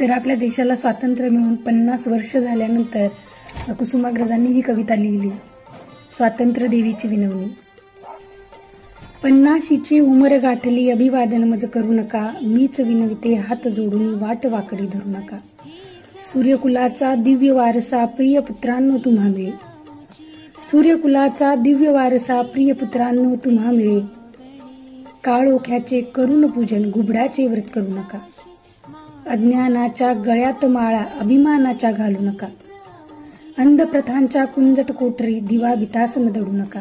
तर आपल्या देशाला स्वातंत्र्य मिळून 50 वर्ष झाल्यानंतर कुसुमाग्रजांनी ही कविता लिहिली, स्वातंत्र्य देवीची विनवणी. 50शीची उमर गाठली अभिवादन मज करू नका, मीच विनविते हात जोडून वाट वाकडी धरू नका. सूर्यकुलाचा दिव्य वारसा प्रिय पुत्रांनो तुम्हा मिळे, सूर्यकुलाचा दिव्य वारसा प्रिय पुत्रांनो तुम्हा मिळे. काळोख्याचे करुण पूजन घुबडाचे व्रत करू नका, अज्ञानाच्या गळ्यात माळा अभिमानाच्या घालू नका. अंधप्रथांच्या कुंजट कोठरी दिवा बितासन दडू नका.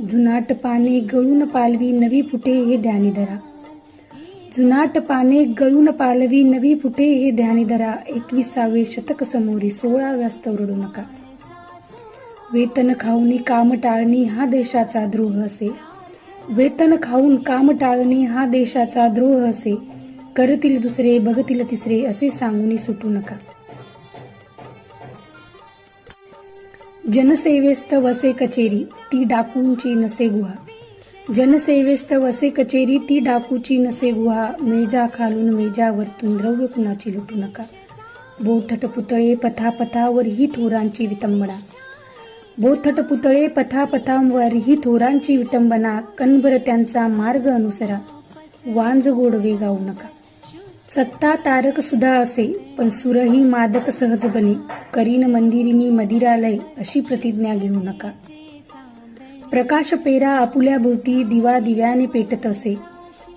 जुनाट पाने गळून पालवी नवी फुटे हे ध्यानी धरा, जुनाट पाने गळून पालवी नवी फुटे हे ध्यानी धरा. 21वे शतक समोरी 16व्या स्तवरडू नका. वेतन खाऊनी काम टाळणी हा देशाचा द्रोह असे, वेतन खाऊन काम टाळणी हा देशाचा द्रोह असे. करतील दुसरे बघतील तिसरे असे सांगून सुटू नका. जनसेवेस्त वसे कचेरी ती डाकूंची नसे गुहा, जनसेवेस्त वसे कचेरी ती डाकूची नसे गुहा. मेजा खालून मेजा वरतून द्रव्य कुणाची लुटू नका. बोथट पुतळे पथापथावर ही थोरांची विटंबना, बोथट पुतळे पथापथांवर ही थोरांची विटंबना. कणभर त्यांचा मार्ग अनुसरा, वांज गोडवे गाऊ नका. सत्ता तारक सुद्धा असे पण सुरही मादक सहज बने, करीन मंदिरी मी मदिरालय अशी प्रतिज्ञा घेऊ नका. प्रकाश पेरा आपुल्या भोवती दिवा दिव्याने पेटत असे,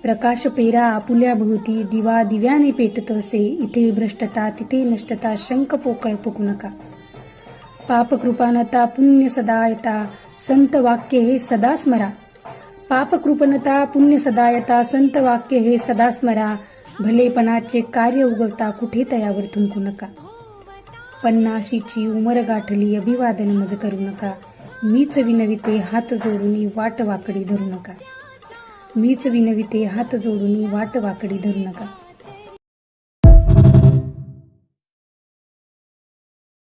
प्रकाश पेरा आपुल्या भोवती दिवा दिव्याने पेटत असे. इथे भ्रष्टता तिथे नष्टता शंख पोकळ फुकू नका. पापकृपानता पुण्य सदायता संत वाक्य हे सदा स्मरा, पापकृपणता पुण्य सदायता संत वाक्य हे सदा स्मरा. भलेपणाचे कार्य उगवता कुठे तयावर थुंकू नका. 50शीची उमर गाठली अभिवादन मज करू नका, मीच विनविते हात जोडून वाट वाकडी धरू नका, मीच विनविते हात जोडून वाट वाकडी धरू नका.